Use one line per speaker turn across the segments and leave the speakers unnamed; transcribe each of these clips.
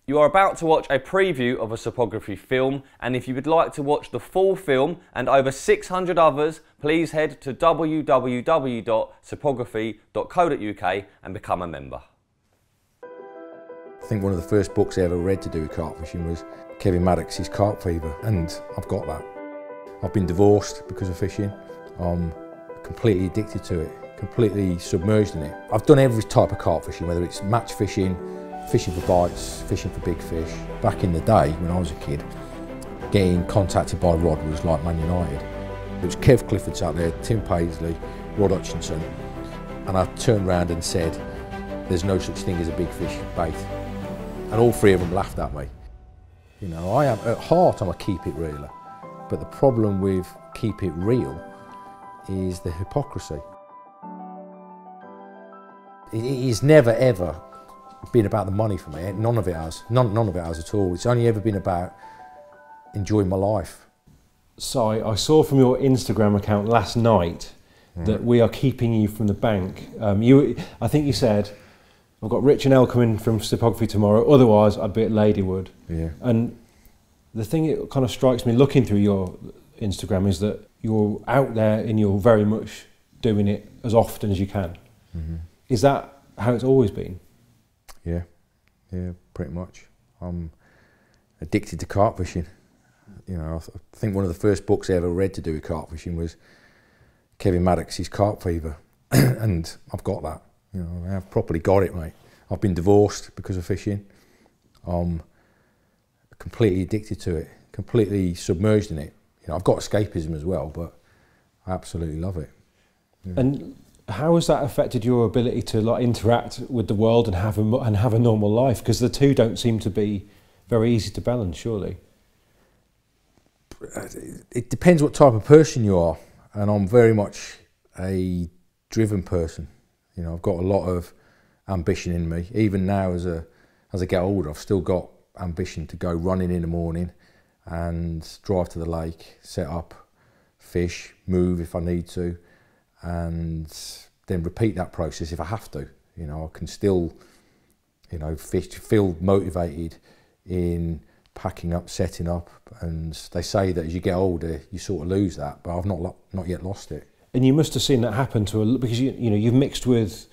You are about to watch a preview of a Sopography film, and if you would like to watch the full film and over 600 others, please head to www.sopography.co.uk and become a member.
I think one of the first books I ever read to do with carp fishing was Kevin Maddox's Carp Fever, and I've got that. I've been divorced because of fishing. I'm completely addicted to it, completely submerged in it. I've done every type of carp fishing, whether it's match fishing, fishing for bites, fishing for big fish. Back in the day, when I was a kid, getting contacted by Rod was like Man United. It was Kev Clifford's out there, Tim Paisley, Rod Hutchinson, and I turned around and said, there's no such thing as a big fish bait. And all three of them laughed at me. You know, at heart, I'm a keep it realer. But the problem with keep it real is the hypocrisy. It is never ever been about the money for me. None of it has. None of it has at all. It's only ever been about enjoying my life.
So I saw from your Instagram account last night that we are keeping you from the bank. I think you said, I've got Rich and Elle coming from Sopography tomorrow, otherwise I'd be at Ladywood. Yeah. And the thing that kind of strikes me looking through your Instagram is that you're out there and you're very much doing it as often as you can. Mm-hmm. Is that how it's always been? Yeah, pretty much. I'm addicted to carp fishing. You know, I think one of the first books I ever read to do with carp fishing was Kevin Maddox's Carp Fever, and I've got that. You know, I've properly got it, mate. I've been divorced because of fishing. I'm completely addicted to it, completely submerged in it. You know, I've got escapism as well, but I absolutely love it. Yeah. And how has that affected your ability to like interact with the world and have a normal life? Because the two don't seem to be very easy to balance, surely.
It depends what type of person you are, and I'm very much a driven person. You know, I've got a lot of ambition in me. Even now, as I get older, I've still got ambition to go running in the morning and drive to the lake, set up, fish, move if I need to, and then repeat that process if I have to. You know, I can still, you know, fish, feel motivated in packing up, setting up, and they say that as you get older, you sort of lose that, but I've not yet lost it.
And you must have seen that happen because you know you've mixed with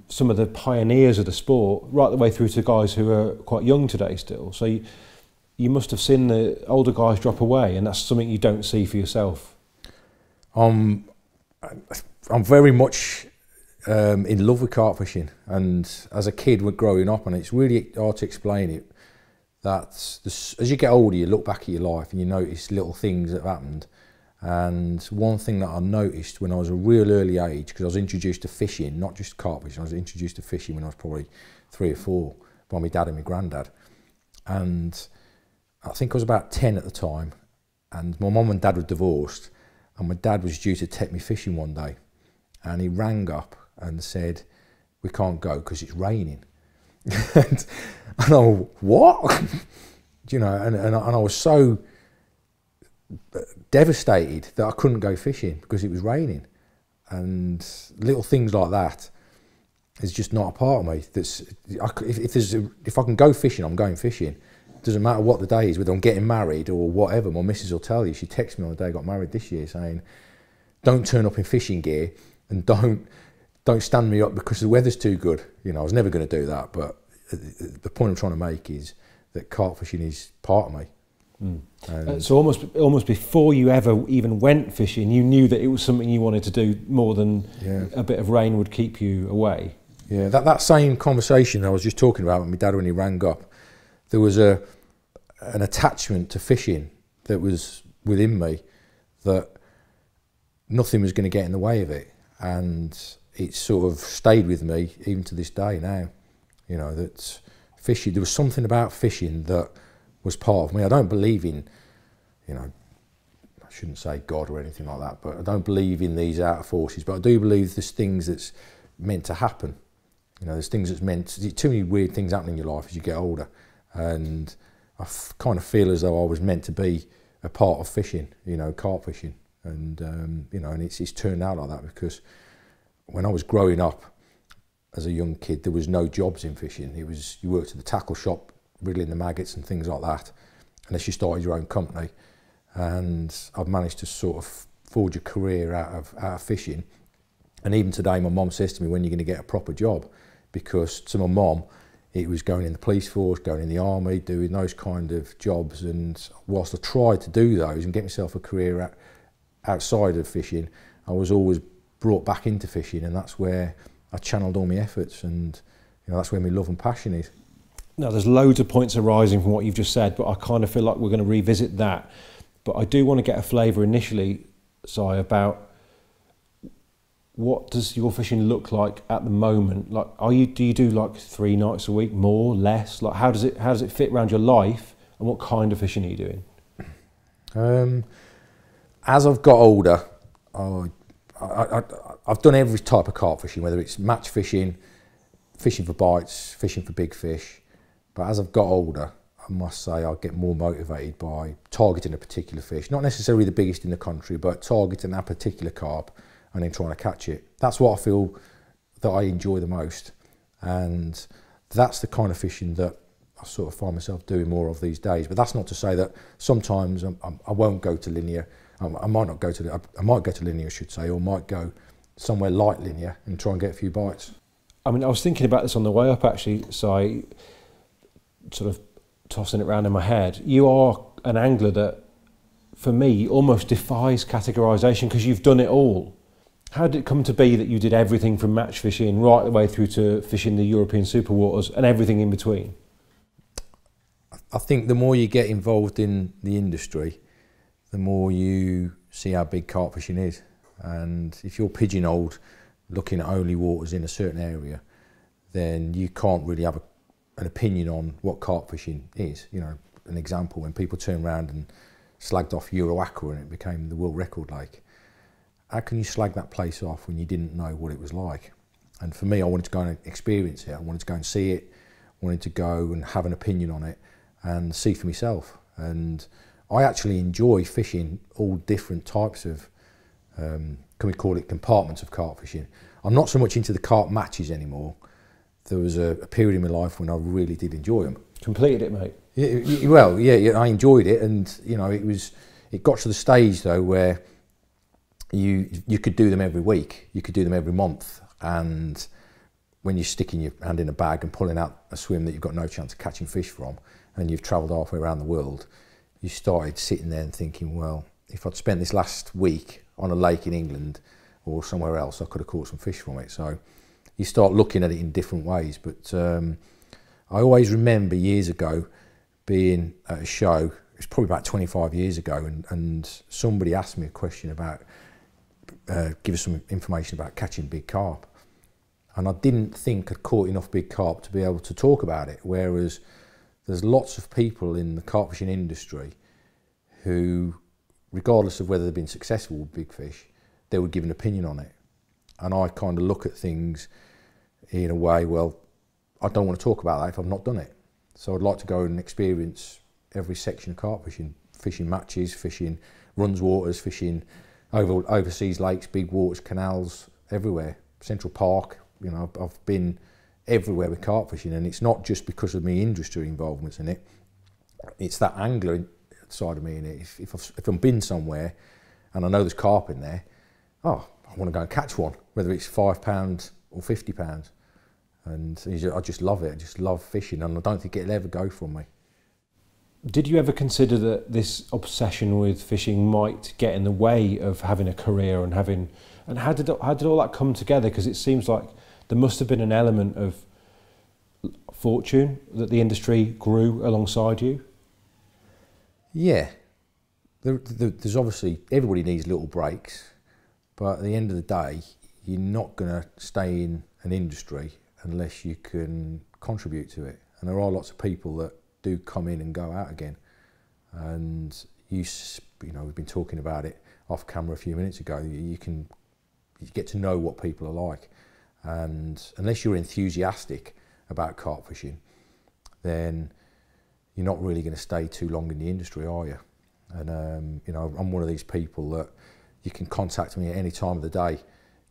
some of the pioneers of the sport right the way through to guys who are quite young today still. So you must have seen the older guys drop away, and that's something you don't see for yourself.
I'm very much in love with carp fishing, and as a kid, we're growing up, and it's really hard to explain it. That as you get older, you look back at your life and you notice little things that have happened. And one thing that I noticed when I was a real early age, because I was introduced to fishing, not just carp fishing, I was introduced to fishing when I was probably 3 or 4 by my dad and my granddad. And I think I was about 10 at the time, and my mum and dad were divorced, and my dad was due to take me fishing one day, and he rang up and said, we can't go because it's raining. and I was, what? You know, and I was so devastated that I couldn't go fishing because it was raining. And little things like that is just not a part of me. If I can go fishing, I'm going fishing. It doesn't matter what the day is, whether I'm getting married or whatever. My missus will tell you. She texted me on the day I got married this year saying, don't turn up in fishing gear and don't stand me up because the weather's too good. You know, I was never going to do that, but the point I'm trying to make is that carp fishing is part of me.
So almost before you ever even went fishing, you knew that it was something you wanted to do more than a bit of rain would keep you away.
Yeah, that same conversation I was just talking about with my dad when he rang up, there was an attachment to fishing that was within me that nothing was going to get in the way of it, and it sort of stayed with me even to this day now. You know, that fishing, there was something about fishing that was part of me. I don't believe in, you know, I shouldn't say God or anything like that, but I don't believe in these outer forces, but I do believe there's things that's meant to happen. You know, there's things that's meant, too many weird things happen in your life as you get older, and I kind of feel as though I was meant to be a part of fishing, you know, carp fishing, and you know, and it's turned out like that because when I was growing up as a young kid, there was no jobs in fishing. It was, you worked at the tackle shop wriggling the maggots and things like that, unless you started your own company. And I've managed to sort of forge a career out of fishing. And even today, my mum says to me, when are you going to get a proper job? Because to my mum, it was going in the police force, going in the army, doing those kind of jobs. And whilst I tried to do those and get myself a career outside of fishing, I was always brought back into fishing, and that's where I channeled all my efforts, and that's where my love and passion is.
Now, there's loads of points arising from what you've just said, but I kind of feel like we're going to revisit that. But I do want to get a flavour initially, Si, about what does your fishing look like at the moment? Like, do you do like 3 nights a week, more, less? Like, how does it fit around your life, and what kind of fishing are you doing?
As I've got older, I've done every type of carp fishing, whether it's match fishing, fishing for bites, fishing for big fish. But as I've got older, I must say I get more motivated by targeting a particular fish, not necessarily the biggest in the country, but targeting that particular carp and then trying to catch it. That's what I feel that I enjoy the most, and that's the kind of fishing that I sort of find myself doing more of these days. But that's not to say that sometimes I won't go to linear. I might not go to I might go to linear, I should say, or might go somewhere light linear and try and get a few bites.
I mean, I was thinking about this on the way up actually, so sort of tossing it around in my head. You are an angler that, for me, almost defies categorisation because you've done it all. How did it come to be that you did everything from match fishing right the way through to fishing the European superwaters and everything in between?
I think the more you get involved in the industry, the more you see how big carp fishing is. And if you're pigeonholed looking at only waters in a certain area, then you can't really have an opinion on what carp fishing is. An example, when people turned around and slagged off Euroaqua and it became the world record lake. How can you slag that place off when you didn't know what it was like? And for me, I wanted to go and experience it. I wanted to go and see it, wanted to go and have an opinion on it and see for myself. And I actually enjoy fishing all different types of, can we call it compartments of carp fishing. I'm not so much into the carp matches anymore. There was a period in my life when I really did enjoy them.
Completed it, mate?
Yeah, I enjoyed it, and it got to the stage though where you could do them every week, you could do them every month, and when you're sticking your hand in a bag and pulling out a swim that you've got no chance of catching fish from, and you've travelled halfway around the world, you started sitting there and thinking, well, if I'd spent this last week on a lake in England or somewhere else, I could have caught some fish from it. So you start looking at it in different ways. But I always remember years ago being at a show, it's probably about 25 years ago, and somebody asked me a question about, give us some information about catching big carp. And I didn't think I'd caught enough big carp to be able to talk about it, whereas there's lots of people in the carp fishing industry who, regardless of whether they've been successful with big fish, they would give an opinion on it. And I kind of look at things in a way, well, I don't want to talk about that if I've not done it. So I'd like to go and experience every section of carp fishing, fishing matches, fishing runs waters, fishing overseas lakes, big waters, canals, everywhere, Central Park. I've been everywhere with carp fishing, and it's not just because of my industry involvements in it. It's that angler side of me in it. If I've been somewhere and I know there's carp in there, I want to go and catch one, whether it's £5 or £50. And I just love it. I just love fishing, and I don't think it'll ever go from me.
Did you ever consider that this obsession with fishing might get in the way of having a career and how did all that come together? Because it seems like there must have been an element of fortune that the industry grew alongside you.
Yeah, there's obviously, everybody needs little breaks, but at the end of the day, you're not going to stay in an industry unless you can contribute to it. And there are lots of people that do come in and go out again. And we've been talking about it off camera a few minutes ago. You get to know what people are like, and unless you're enthusiastic about carp fishing, then you're not really going to stay too long in the industry, are you? And I'm one of these people that you can contact me at any time of the day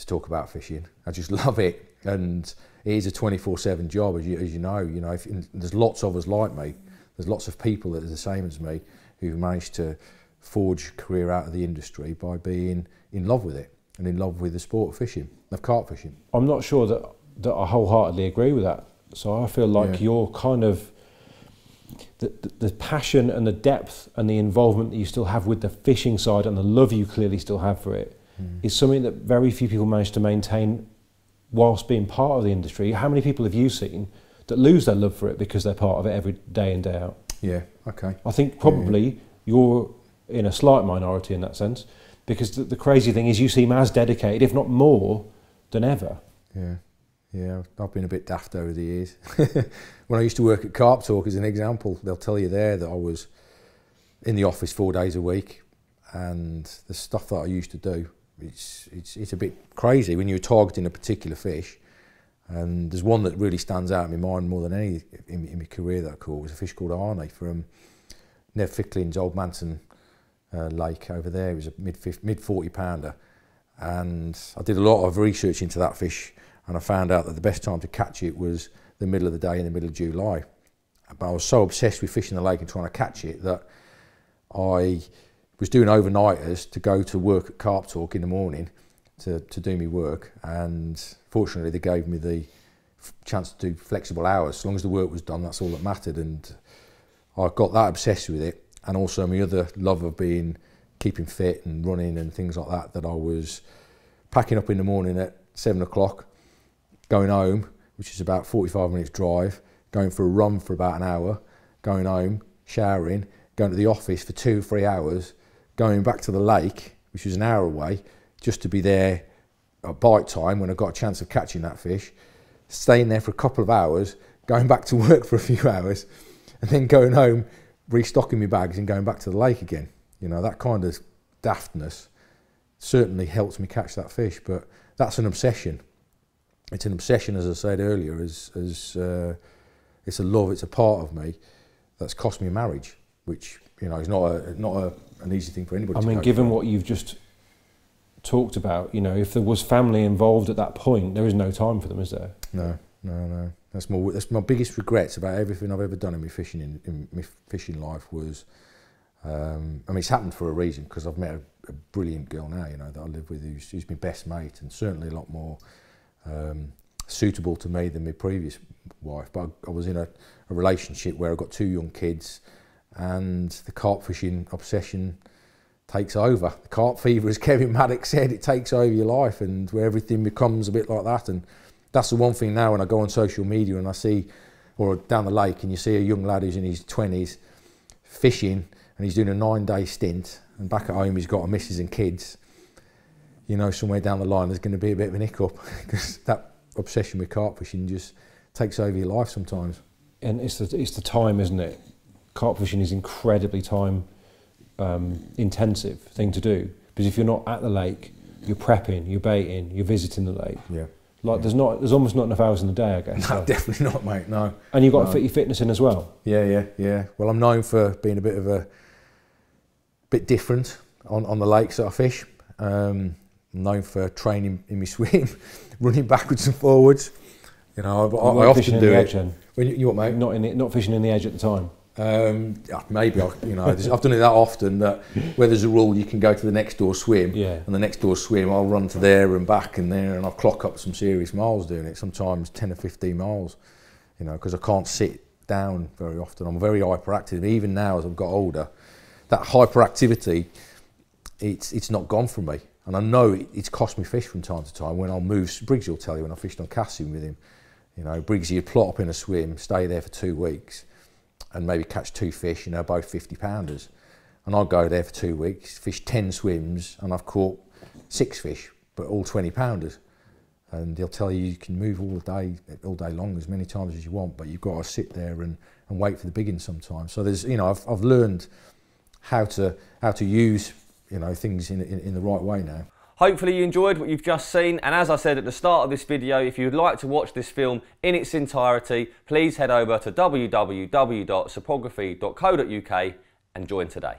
to talk about fishing. I just love it, and it is a 24/7 job, as you know. You know, there's lots of us like me. There's lots of people that are the same as me who've managed to forge a career out of the industry by being in love with it and in love with the sport of fishing, of carp fishing.
I'm not sure that I wholeheartedly agree with that. So I feel like you're kind of the passion and the depth and the involvement that you still have with the fishing side and the love you clearly still have for it is something that very few people manage to maintain whilst being part of the industry. How many people have you seen that lose their love for it because they're part of it every day in, day out?
Yeah, okay.
I think probably you're in a slight minority in that sense, because the crazy thing is you seem as dedicated, if not more, than ever.
Yeah. Yeah, I've been a bit daft over the years. When I used to work at Carp Talk, as an example, they'll tell you there that I was in the office 4 days a week, and the stuff that I used to do, it's a bit crazy when you're targeting a particular fish. And there's one that really stands out in my mind more than any in my career that I caught was a fish called Arnie from Nev Ficklin's Old Manton Lake over there. It was a mid 40 pounder, and I did a lot of research into that fish. And I found out that the best time to catch it was the middle of the day in the middle of July. But I was so obsessed with fishing the lake and trying to catch it that I was doing overnighters to go to work at Carp Talk in the morning to do my work. And fortunately, they gave me the chance to do flexible hours. As long as the work was done, that's all that mattered. And I got that obsessed with it. And also my other love of keeping fit and running and things like that, that I was packing up in the morning at 7 o'clock, going home, which is about 45 minutes drive, going for a run for about an hour, going home, showering, going to the office for 2 or 3 hours, going back to the lake, which was an hour away, just to be there at bite time when I got a chance of catching that fish, staying there for a couple of hours, going back to work for a few hours, and then going home, restocking my bags and going back to the lake again. You know, that kind of daftness certainly helps me catch that fish, but that's an obsession. It's an obsession, as I said earlier, it's a love, it's a part of me that's cost me a marriage, which, you know, is not an easy thing for anybody to cope
given
with.
what you've just talked about, you know, if there was family involved at that point, there is no time for them, is there?
No. That's my biggest regrets about everything I've ever done in my fishing life was, I mean, it's happened for a reason, because I've met a brilliant girl now, you know, that I live with, who's my best mate, and certainly a lot more suitable to me than my previous wife. But I was in a relationship where I got 2 young kids, and the carp fishing obsession takes over. The carp fever, as Kevin Maddox said, it takes over your life, and where everything becomes a bit like that. And that's the one thing now when I go on social media and I see, or down the lake, and you see a young lad who's in his 20s fishing, and he's doing a 9-day stint, and back at home he's got a missus and kids. You know, somewhere down the line there's going to be a bit of an hiccup, because that obsession with carp fishing just takes over your life sometimes.
And it's the time, isn't it? Carp fishing is incredibly time intensive thing to do, because if you're not at the lake, you're prepping, you're baiting, you're visiting the lake.
Yeah.
Like there's almost not enough hours in the day, I guess.
No, definitely not, mate. No.
And you've got to fit your fitness in as well.
Yeah. Well, I'm known for being a bit different on the lakes that I fish. I'm known for training in my swim, running backwards and forwards. You know, I often do it. When you what, mate?
Not fishing in the edge at the time.
Maybe I've done it that often that where there's a rule you can go to the next door swim, and the next door swim I'll run to there and back and there, and I'll clock up some serious miles doing it. Sometimes 10 or 15 miles, you know, because I can't sit down very often. I'm very hyperactive. Even now, as I've got older, that hyperactivity, it's not gone from me. And I know it's cost me fish from time to time when I'll move. Briggs will tell you when I fished on casting with him, you know, Briggsy would plot up in a swim, stay there for 2 weeks, and maybe catch 2 fish, you know, both 50 pounders. And I'll go there for 2 weeks, fish 10 swims, and I've caught 6 fish, but all 20 pounders. And he'll tell you can move all day long, as many times as you want, but you've got to sit there and wait for the big ones sometimes. So there's, you know, I've learned how to use, you know, things in the right way now.
Hopefully you enjoyed what you've just seen, and as I said at the start of this video, if you'd like to watch this film in its entirety, please head over to www.supography.co.uk and join today.